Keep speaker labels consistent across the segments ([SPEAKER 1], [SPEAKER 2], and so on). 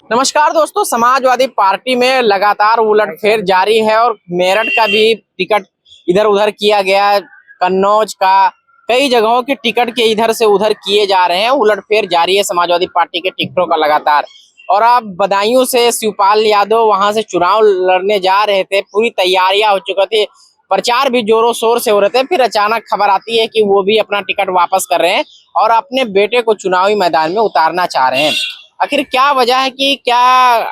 [SPEAKER 1] नमस्कार दोस्तों, समाजवादी पार्टी में लगातार उलटफेर जारी है और मेरठ का भी टिकट इधर उधर किया गया। कन्नौज का कई जगहों के टिकट के इधर से उधर किए जा रहे हैं। उलटफेर जारी है समाजवादी पार्टी के टिकटों का लगातार। और अब बदायूं से शिवपाल यादव वहां से चुनाव लड़ने जा रहे थे, पूरी तैयारियां हो चुकी थी, प्रचार भी जोरों शोर से हो रहे थे। फिर अचानक खबर आती है कि वो भी अपना टिकट वापस कर रहे हैं और अपने बेटे को चुनावी मैदान में उतारना चाह रहे हैं। आखिर क्या वजह है कि क्या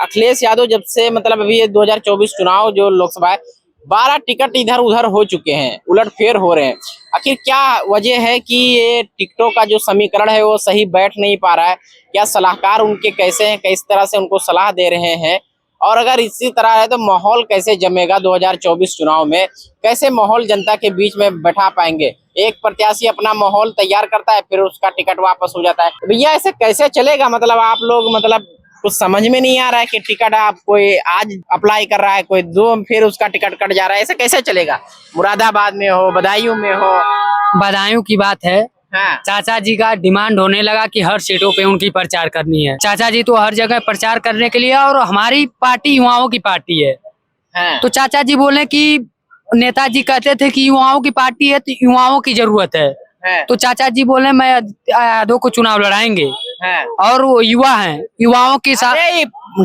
[SPEAKER 1] अखिलेश यादव जब से अभी ये 2024 चुनाव जो लोकसभा है, 12 टिकट इधर उधर हो चुके हैं, उलटफेर हो रहे हैं। आखिर क्या वजह है कि ये टिकटों का जो समीकरण है वो सही बैठ नहीं पा रहा है? क्या सलाहकार उनके कैसे हैं, किस तरह से उनको सलाह दे रहे हैं? और अगर इसी तरह है तो माहौल कैसे जमेगा 2024 चुनाव में? कैसे माहौल जनता के बीच में बैठा पाएंगे? एक प्रत्याशी अपना माहौल तैयार करता है, फिर उसका टिकट वापस हो जाता है। तो भैया ऐसे कैसे चलेगा? आप लोग कुछ समझ में नहीं आ रहा है कि टिकट आप कोई आज अप्लाई कर रहा है, कोई दो फिर उसका टिकट कट जा रहा है। ऐसे कैसे चलेगा? मुरादाबाद में हो, बदायूं में हो।
[SPEAKER 2] बदायूं की बात है।
[SPEAKER 1] हाँ।
[SPEAKER 2] चाचा जी का डिमांड होने लगा कि हर सीटों पे उनकी प्रचार करनी है। चाचा जी तो हर जगह प्रचार करने के लिए, और हमारी पार्टी युवाओं की पार्टी है।
[SPEAKER 1] हाँ।
[SPEAKER 2] तो चाचा जी बोले कि नेताजी कहते थे कि युवाओं की पार्टी है तो युवाओं की जरूरत है।
[SPEAKER 1] हाँ।
[SPEAKER 2] तो चाचा जी बोले मैं यादव को चुनाव लड़ाएंगे।
[SPEAKER 1] हाँ।
[SPEAKER 2] और वो युवा हैं, युवाओं के साथ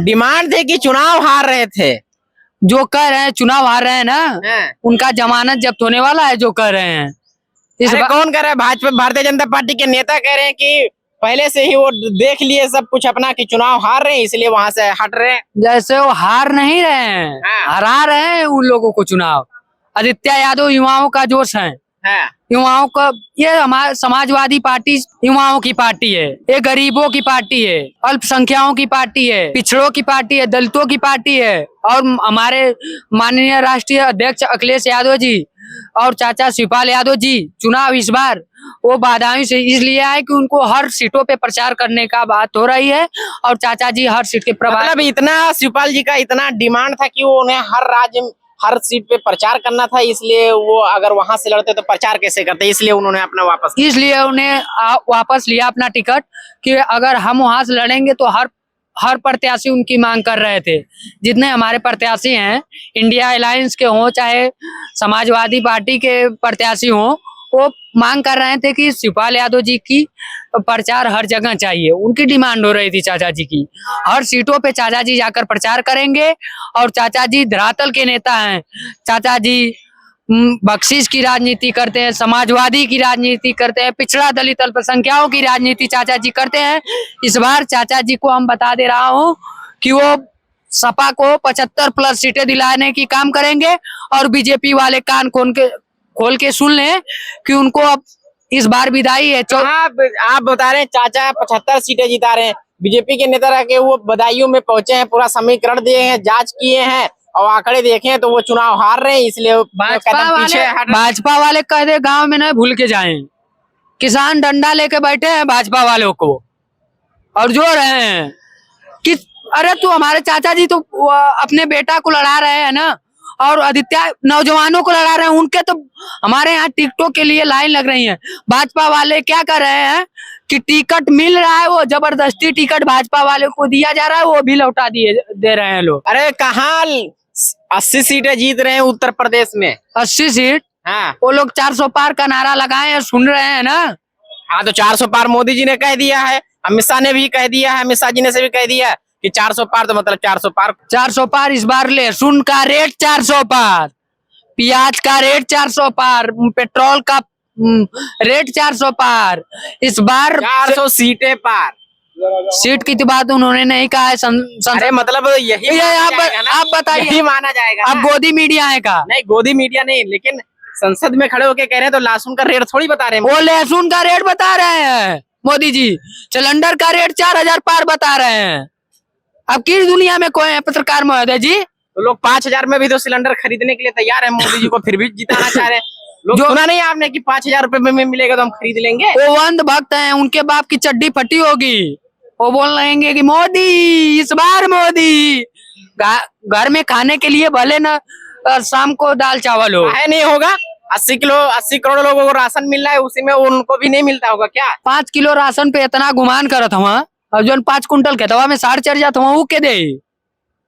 [SPEAKER 1] डिमांड थे कि चुनाव हार रहे थे।
[SPEAKER 2] जो कह रहे हैं चुनाव हार रहे हैं ना।
[SPEAKER 1] हाँ।
[SPEAKER 2] उनका जमानत जब्त होने वाला है जो कह रहे हैं।
[SPEAKER 1] कौन कह रहा है? भाजपा भारतीय जनता पार्टी के नेता कह रहे हैं कि पहले से ही वो देख लिए सब कुछ अपना कि चुनाव हार रहे हैं, इसलिए वहां से हट रहे हैं।
[SPEAKER 2] जैसे वो हार नहीं रहे हैं।
[SPEAKER 1] हाँ।
[SPEAKER 2] हरा रहे हैं उन लोगों को चुनाव। आदित्य यादव युवाओं का जोश है।
[SPEAKER 1] हाँ।
[SPEAKER 2] युवाओं का, ये हमारे समाजवादी पार्टी युवाओं की पार्टी है, ये गरीबों की पार्टी है, अल्पसंख्यकों की पार्टी है, पिछड़ों की पार्टी है, दलितों की पार्टी है। और हमारे माननीय राष्ट्रीय अध्यक्ष अखिलेश यादव जी और चाचा शिवपाल यादव जी चुनाव इस बार वो बदायूं से इसलिए आए कि उनको हर सीटों पे प्रचार करने का बात हो रही है। और चाचा जी हर सीट के प्रभाव
[SPEAKER 1] इतना शिवपाल जी का इतना डिमांड था कि वो उन्हें हर राज्य हर सीट पे प्रचार करना था, इसलिए वो अगर वहां से लड़ते तो प्रचार कैसे करते, इसलिए उन्होंने अपना
[SPEAKER 2] वापस लिया अपना टिकट कि अगर हम वहां से लड़ेंगे तो हर प्रत्याशी उनकी मांग कर रहे थे। जितने हमारे प्रत्याशी हैं, इंडिया अलायंस के हों चाहे समाजवादी पार्टी के प्रत्याशी हों, वो मांग कर रहे थे कि शिवपाल यादव जी की प्रचार हर जगह चाहिए। उनकी डिमांड हो रही थी चाचा जी की। हर सीटों पे चाचा जी जाकर प्रचार करेंगे। और चाचा जी धरातल के नेता हैं। चाचा जी बख्शीश की राजनीति करते हैं, समाजवादी की राजनीति करते हैं, पिछड़ा दलित अल्पसंख्यकों की राजनीति चाचा जी करते हैं। इस बार चाचा जी को हम बता दे रहा हूँ कि वो सपा को 75+ सीटें दिलाने की काम करेंगे। और बीजेपी वाले कान खोल के सुन लें कि उनको अब इस बार विदाई है।
[SPEAKER 1] आप बता रहे हैं चाचा 75 सीटें जिता रहे हैं। बीजेपी के नेता रह के वो बदायूं में पहुंचे हैं, पूरा समीकरण दिए हैं, जांच किए हैं और आंकड़े देखे हैं तो वो चुनाव हार रहे हैं, इसलिए
[SPEAKER 2] भाजपा वाले कह दे गाँव में नहीं भूल के जाए। किसान डंडा लेके बैठे हैं भाजपा वालों को और जो रहे हैं कि अरे तू हमारे चाचा जी तो अपने बेटा को लड़ा रहे हैं ना, और आदित्य नौजवानों को लड़ा रहे हैं। उनके तो हमारे यहाँ टिकटों के लिए लाइन लग रही है। भाजपा वाले क्या कर रहे हैं कि टिकट मिल रहा है, वो जबरदस्ती टिकट भाजपा वाले को दिया जा रहा है, वो भी लौटा दे रहे हैं लोग।
[SPEAKER 1] अरे कहाँ 80 सीटें जीत रहे हैं उत्तर प्रदेश में?
[SPEAKER 2] 80 सीट।
[SPEAKER 1] हाँ।
[SPEAKER 2] वो लोग 400 पार का नारा लगाए हैं, सुन रहे हैं ना।
[SPEAKER 1] हाँ, तो 400 पार मोदी जी ने कह दिया है, अमित शाह ने भी कह दिया है, अमित शाह जी ने से भी कह दिया कि 400 पार, तो 400 पार।
[SPEAKER 2] 400 पार इस बार लहसुन का रेट 400 पार, प्याज का रेट 400 पार, पेट्रोल का रेट 400 पार। इस बार
[SPEAKER 1] 400 सीटें पार।
[SPEAKER 2] सीट की तो बात उन्होंने नहीं कहा है।
[SPEAKER 1] यही
[SPEAKER 2] आप बताइए,
[SPEAKER 1] यही माना जाएगा।
[SPEAKER 2] आप गोदी मीडिया है का?
[SPEAKER 1] नहीं, गोदी मीडिया नहीं, लेकिन संसद में खड़े होके कह रहे हैं तो लहसुन का रेट थोड़ी बता रहे हैं।
[SPEAKER 2] वो लहसुन का रेट बता रहे हैं मोदी जी। सिलेंडर का रेट 4000 पार बता रहे हैं। अब किस दुनिया में कोई है पत्रकार महोदय जी?
[SPEAKER 1] तो लोग 5000 में भी तो सिलेंडर खरीदने के लिए तैयार है, मोदी जी को फिर भी जिताना चाह रहे हैं। लोग सुना नहीं आपने कि 5000 रुपए में मिलेगा तो हम खरीद लेंगे?
[SPEAKER 2] वो अंध भक्त हैं, उनके बाप की चड्डी फटी होगी। वो बोल रहेंगे कि मोदी, इस बार मोदी। घर में खाने के लिए भले ना शाम को दाल चावल हो,
[SPEAKER 1] नहीं होगा। 80 करोड़ लोगों को राशन मिल रहा है, उसी में उनको भी नहीं मिलता होगा क्या?
[SPEAKER 2] 5 किलो राशन पे इतना गुमान करत हूँ। अब जो 5 कुंटल खेतवा में साड़ चढ़ जाता वहाँ के दे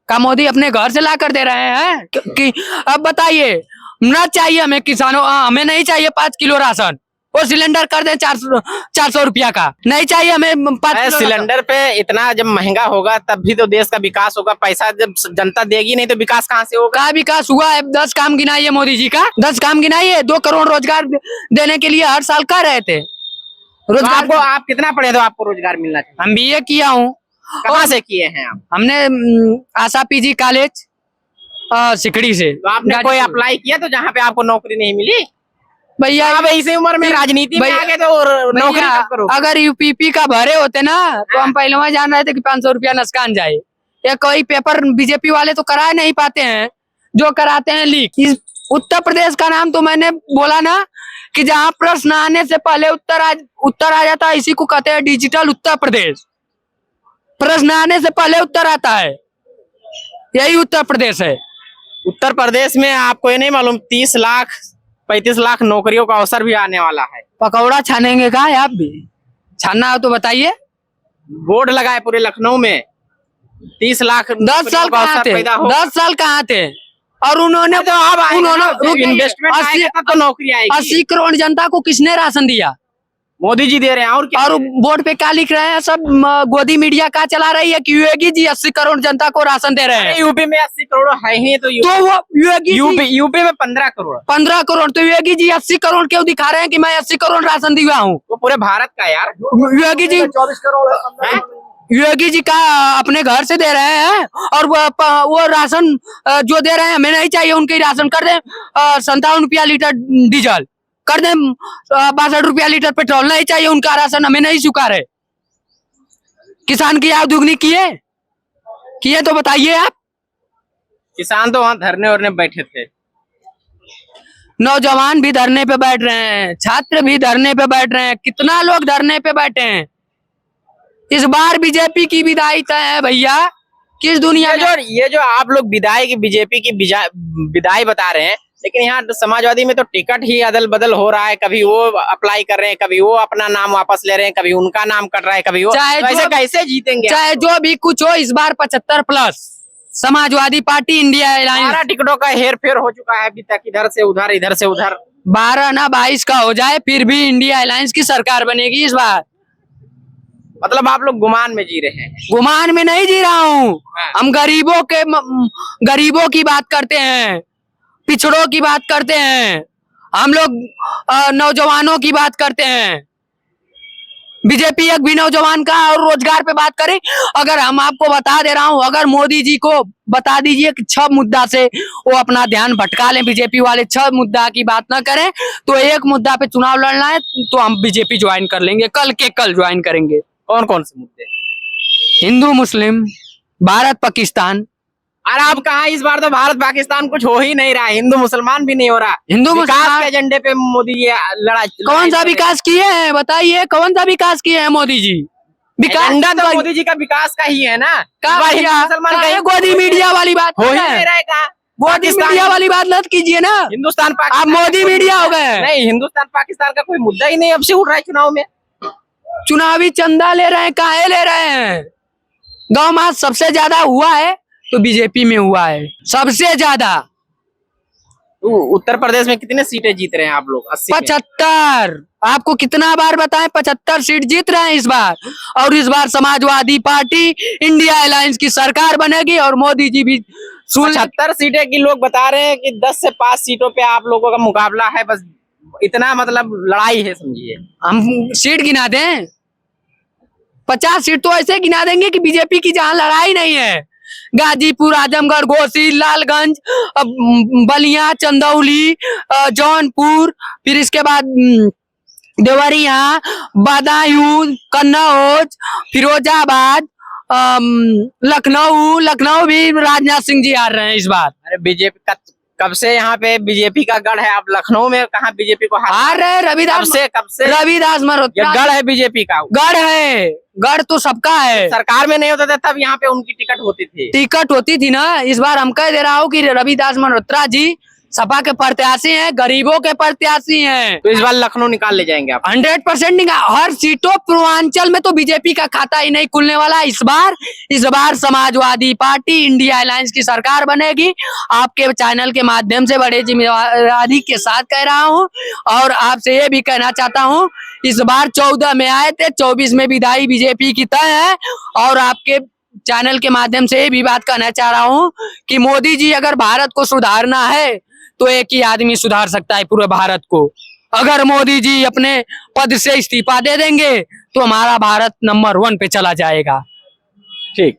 [SPEAKER 2] का मोदी अपने घर से ला कर दे रहे हैं कि अब बताइए ना चाहिए हमें किसानों हमें नहीं चाहिए 5 किलो राशन वो सिलेंडर कर दे 400 रुपया का नहीं चाहिए हमें 5 किलो
[SPEAKER 1] सिलेंडर पे इतना जब महंगा होगा तब भी तो देश का विकास होगा। पैसा जब जनता देगी नहीं तो विकास कहाँ से होगा?
[SPEAKER 2] का विकास हुआ है? 10 काम गिनाइए मोदी जी का, 10 काम गिनाइए। 2 करोड़ रोजगार देने के लिए हर साल कर रहे थे
[SPEAKER 1] तो
[SPEAKER 2] रोजगार।
[SPEAKER 1] आपको आप कितना पढ़े तो आपको रोजगार मिलना चाहिए?
[SPEAKER 2] हम बीए किया हूँ।
[SPEAKER 1] कहाँ से किए हैं आप?
[SPEAKER 2] हमने आशा पीजी कॉलेज सिकड़ी से।
[SPEAKER 1] तो आपने कोई अप्लाई किया तो जहाँ पे आपको नौकरी नहीं मिली?
[SPEAKER 2] भैया
[SPEAKER 1] आप इसी उम्र में राजनीति में आ गए तो नौकरी कब करोगे?
[SPEAKER 2] अगर यूपीपी का भरे होते ना तो हम पहले वहां जान रहे थे कि 500 रुपया नुकसान जाए। या कोई पेपर बीजेपी वाले तो करा नहीं पाते हैं, जो कराते हैं लीक। उत्तर प्रदेश का नाम तो मैंने बोला ना कि जहाँ प्रश्न आने से पहले उत्तर आ जाता है, इसी को कहते हैं डिजिटल उत्तर प्रदेश। प्रश्न आने से पहले उत्तर आता है, यही उत्तर प्रदेश है।
[SPEAKER 1] उत्तर प्रदेश में आपको ये नहीं मालूम 30 लाख 35 लाख नौकरियों का अवसर भी आने वाला है?
[SPEAKER 2] पकौड़ा छानेंगे का आप भी? छानना हो तो बताइए।
[SPEAKER 1] बोर्ड लगाए पूरे लखनऊ में 30 लाख
[SPEAKER 2] 10 साल कहाँ थे? 10 साल कहाँ थे? और उन्होंने
[SPEAKER 1] तो अब इन्वेस्टमेंट आएगा तब तो नौकरी आएगी।
[SPEAKER 2] 80 करोड़ जनता को किसने राशन दिया?
[SPEAKER 1] मोदी जी दे रहे हैं। और क्या?
[SPEAKER 2] और बोर्ड पे क्या लिख रहे हैं सब? गोदी मीडिया क्या चला रही है कि योगी जी 80 करोड़ जनता को राशन दे रहे हैं।
[SPEAKER 1] यूपी में 80 करोड़ है ही तो
[SPEAKER 2] वो
[SPEAKER 1] यूपी में 15 करोड़
[SPEAKER 2] 15 करोड़ तो योगी जी 80 करोड़ क्यों दिखा रहे हैं कि मैं 80 करोड़ राशन दिया हूँ?
[SPEAKER 1] वो पूरे भारत का यार।
[SPEAKER 2] योगी जी
[SPEAKER 3] 24 करोड़
[SPEAKER 2] योगी जी का अपने घर से दे रहे हैं और वो राशन जो दे रहे हैं हमें नहीं चाहिए। उनके राशन कर दे 57 रुपया लीटर डीजल, कर दे 62 रुपया लीटर पेट्रोल। नहीं चाहिए उनका राशन, हमें नहीं स्वीकार है। किसान की आय दुगनी किए तो बताइए आप।
[SPEAKER 1] किसान तो वहाँ धरने वरने बैठे थे।
[SPEAKER 2] नौजवान भी धरने पे बैठ रहे हैं, छात्र भी धरने पे बैठ रहे हैं। कितना लोग धरने पे बैठे हैं? इस बार बीजेपी की विदाई तय है भैया। किस दुनिया में
[SPEAKER 1] ये जो आप लोग विदाई की बीजेपी की विदाई बता रहे हैं, लेकिन यहाँ समाजवादी में तो टिकट ही अदल बदल हो रहा है। कभी वो अप्लाई कर रहे हैं, कभी वो अपना नाम वापस ले रहे हैं, कभी उनका नाम कट रहा है, कभी वो।
[SPEAKER 2] चाहे
[SPEAKER 1] तो ऐसे कैसे जीतेंगे?
[SPEAKER 2] चाहे जो भी कुछ हो, इस बार 75 plus Samajwadi party India alliance.
[SPEAKER 1] 12 टिकटों का हेर फेर हो चुका है अभी तक, इधर से उधर इधर से उधर।
[SPEAKER 2] 12 ना 22 का हो जाए फिर भी इंडिया अलायंस की सरकार बनेगी इस बार।
[SPEAKER 1] मतलब आप लोग गुमान में जी रहे हैं?
[SPEAKER 2] गुमान में नहीं जी रहा हूँ। हम गरीबों की बात करते हैं, पिछड़ों की बात करते हैं, हम लोग नौजवानों की बात करते हैं। बीजेपी एक भी नौजवान का और रोजगार पे बात करे। अगर हम आपको बता दे रहा हूँ, अगर मोदी जी को बता दीजिए कि 6 मुद्दा से वो अपना ध्यान भटका लें, बीजेपी वाले 6 मुद्दा की बात ना करें तो एक मुद्दा पे चुनाव लड़ना है तो हम बीजेपी ज्वाइन कर लेंगे, कल के कल ज्वाइन करेंगे।
[SPEAKER 1] कौन कौन से मुद्दे?
[SPEAKER 2] हिंदू मुस्लिम, भारत पाकिस्तान।
[SPEAKER 1] अरे आप कहा, इस बार तो भारत पाकिस्तान कुछ हो ही नहीं रहा, हिंदू मुसलमान भी नहीं हो रहा।
[SPEAKER 2] हिंदू
[SPEAKER 1] विकास के एजेंडे पे मोदी ये लड़ाई
[SPEAKER 2] कौन सा विकास किए हैं बताइए? कौन सा विकास किए हैं मोदी जी?
[SPEAKER 1] एजेंडा तो मोदी जी का विकास का ही है ना।
[SPEAKER 2] मुसलमान का गोदी मीडिया वाली बात
[SPEAKER 1] हो ही नहीं रहेगा।
[SPEAKER 2] गोदी मीडिया वाली बात मत कीजिए ना।
[SPEAKER 1] हिंदुस्तान
[SPEAKER 2] आप मोदी मीडिया हो गए।
[SPEAKER 1] नहीं, हिंदुस्तान पाकिस्तान का कोई मुद्दा ही नहीं अब से उठ रहा है चुनाव में।
[SPEAKER 2] चुनावी चंदा ले रहे हैं, काहे ले रहे हैं? गाँव में सबसे ज्यादा हुआ है तो बीजेपी में हुआ है सबसे ज्यादा।
[SPEAKER 1] उत्तर प्रदेश में कितने सीटें जीत रहे हैं आप लोग? 80
[SPEAKER 2] 75। आपको कितना बार बताएं, 75 सीट जीत रहे हैं इस बार। और इस बार समाजवादी पार्टी इंडिया अलायंस की सरकार बनेगी और मोदी जी भी
[SPEAKER 1] 75 सीटें की लोग बता रहे हैं कि 10 से 5 सीटों पे आप लोगों का मुकाबला है, बस इतना मतलब लड़ाई है समझिए।
[SPEAKER 2] हम सीट गिना दें? 50 सीट तो ऐसे गिना देंगे कि बीजेपी की जहां लड़ाई नहीं है। गाजीपुर, आजमगढ़, घोसी, लालगंज, बलिया, चंदौली, जौनपुर, फिर इसके बाद देवरिया, बदायूं, कन्नौज, फिरोजाबाद, लखनऊ भी राजनाथ सिंह जी आ रहे हैं इस बार।
[SPEAKER 1] अरे बीजेपी का कब से यहाँ पे बीजेपी का गढ़ है, आप लखनऊ में कहाँ बीजेपी को
[SPEAKER 2] हार रहे? रविदास
[SPEAKER 1] कब से
[SPEAKER 2] रविदास मल्होत्रा
[SPEAKER 1] गढ़ है बीजेपी का।
[SPEAKER 2] गढ़ है, गढ़ तो सबका है।
[SPEAKER 1] सरकार में नहीं होता था तब यहाँ पे उनकी टिकट होती थी।
[SPEAKER 2] टिकट होती थी ना। इस बार हम कह दे रहा हूँ कि रविदास मल्होत्रा जी सपा के प्रत्याशी हैं, गरीबों के प्रत्याशी हैं।
[SPEAKER 1] तो इस बार लखनऊ निकाल ले जाएंगे आप?
[SPEAKER 2] 100% नहीं, हर सीटों पूर्वांचल में तो बीजेपी का खाता ही नहीं खुलने वाला इस बार समाजवादी पार्टी इंडिया अलायंस की सरकार बनेगी। आपके चैनल के माध्यम से बड़े जिम्मेदारी के साथ कह रहा हूं, और आपसे ये भी कहना चाहता हूं, इस बार 14 में आए थे, 24 में विदाई बीजेपी की तय है। और आपके चैनल के माध्यम से ये भी बात कहना चाह रहा हूं कि मोदी जी अगर भारत को सुधारना है तो एक ही आदमी सुधार सकता है पूरे भारत को। अगर मोदी जी अपने पद से इस्तीफा दे देंगे तो हमारा भारत नंबर 1 पे चला जाएगा।
[SPEAKER 1] ठीक।